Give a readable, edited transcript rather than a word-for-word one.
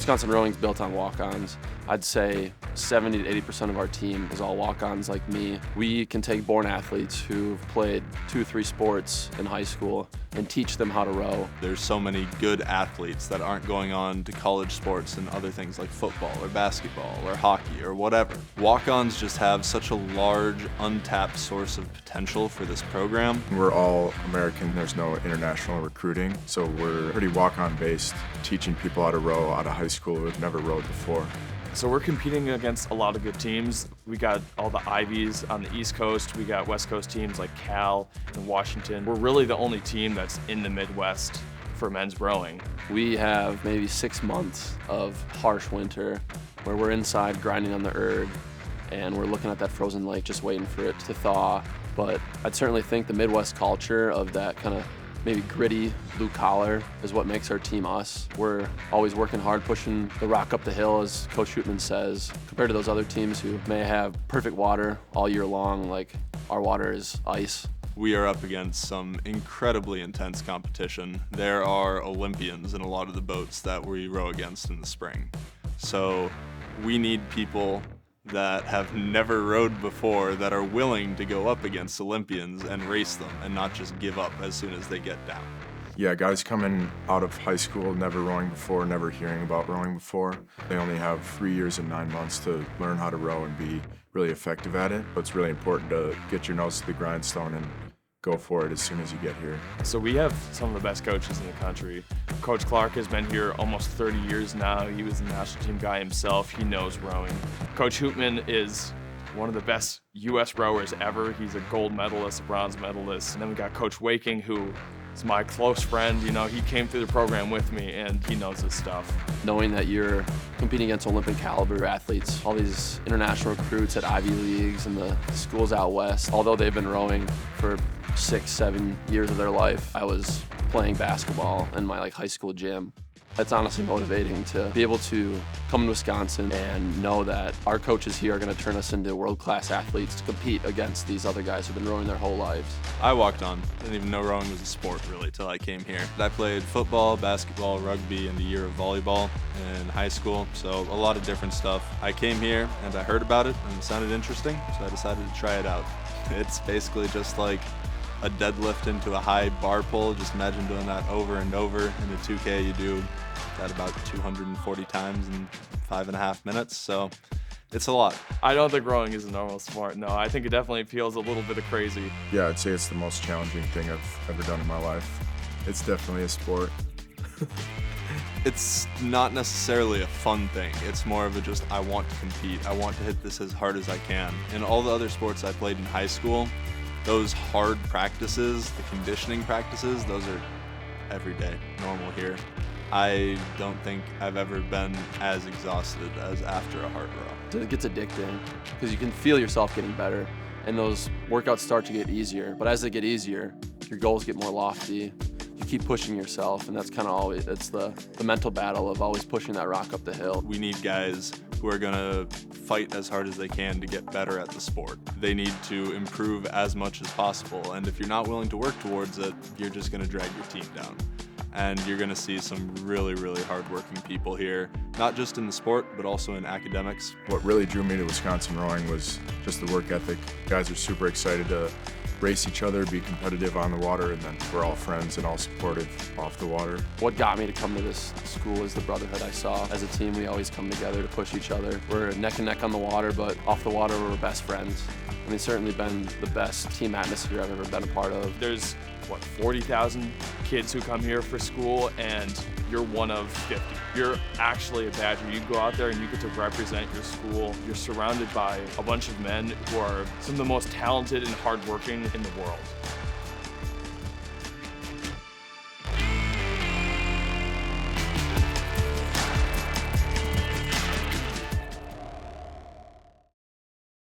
Wisconsin rowing's built on walk-ons. I'd say 70 to 80% of our team is all walk-ons like me. We can take born athletes who've played 2-3 sports in high school and teach them how to row. There's so many good athletes that aren't going on to college sports and other things like football or basketball or hockey or whatever. Walk-ons just have such a large, untapped source of potential for this program. We're all American, there's no international recruiting, so we're pretty walk-on based, teaching people how to row out of high school who've never rowed before. So we're competing against a lot of good teams. We got all the Ivies on the East Coast. We got West Coast teams like Cal and Washington. We're really the only team that's in the Midwest for men's rowing. We have maybe 6 months of harsh winter where we're inside grinding on the erg and we're looking at that frozen lake just waiting for it to thaw. But I'd certainly think the Midwest culture of that kind of maybe gritty blue collar is what makes our team us. We're always working hard, pushing the rock up the hill, as Coach Hootman says, compared to those other teams who may have perfect water all year long. Like, our water is ice. We are up against some incredibly intense competition. There are Olympians in a lot of the boats that we row against in the spring. So we need people that have never rowed before that are willing to go up against Olympians and race them and not just give up as soon as they get down. Yeah, guys coming out of high school, never rowing before, never hearing about rowing before. They only have 3 years and 9 months to learn how to row and be really effective at it. But it's really important to get your nose to the grindstone and go for it as soon as you get here. So we have some of the best coaches in the country. Coach Clark has been here almost 30 years now. He was a national team guy himself. He knows rowing. Coach Hootman is one of the best U.S. rowers ever. He's a gold medalist, a bronze medalist. And then we got Coach Waking, who is my close friend. You know, he came through the program with me and he knows his stuff. Knowing that you're competing against Olympic caliber athletes, all these international recruits at Ivy Leagues and the schools out west, although they've been rowing for 6-7 years of their life, I was playing basketball in my high school gym. It's honestly motivating to be able to come to Wisconsin and know that our coaches here are going to turn us into world-class athletes to compete against these other guys who've been rowing their whole lives. I walked on. Didn't even know rowing was a sport really till I came here. I played football, basketball, rugby, and a year of volleyball in high school, so a lot of different stuff. I came here and I heard about it and it sounded interesting, so I decided to try it out. It's basically just like a deadlift into a high bar pull. Just imagine doing that over and over. In a 2K, you do that about 240 times in 5.5 minutes, so it's a lot. I don't think rowing is a normal sport, no. I think it definitely feels a little bit of crazy. Yeah, I'd say it's the most challenging thing I've ever done in my life. It's definitely a sport. It's not necessarily a fun thing. It's more of a just, I want to compete. I want to hit this as hard as I can. In all the other sports I played in high school, those hard practices, the conditioning practices, those are every day, normal here. I don't think I've ever been as exhausted as after a hard row. It gets addicting because you can feel yourself getting better and those workouts start to get easier. But as they get easier, your goals get more lofty. You keep pushing yourself, and that's kind of always, it's the mental battle of always pushing that rock up the hill. We need guys who are gonna fight as hard as they can to get better at the sport. They need to improve as much as possible, and if you're not willing to work towards it, you're just gonna drag your team down. And you're gonna see some really, really hardworking people here, not just in the sport, but also in academics. What really drew me to Wisconsin rowing was just the work ethic. Guys are super excited to race each other, be competitive on the water, and then we're all friends and all supportive off the water. What got me to come to this school is the brotherhood I saw. As a team, we always come together to push each other. We're neck and neck on the water, but off the water, we're best friends. I mean, it's certainly been the best team atmosphere I've ever been a part of. There's, 40,000 kids who come here for school, and you're one of 50. You're actually a Badger. You go out there and you get to represent your school. You're surrounded by a bunch of men who are some of the most talented and hardworking in the world.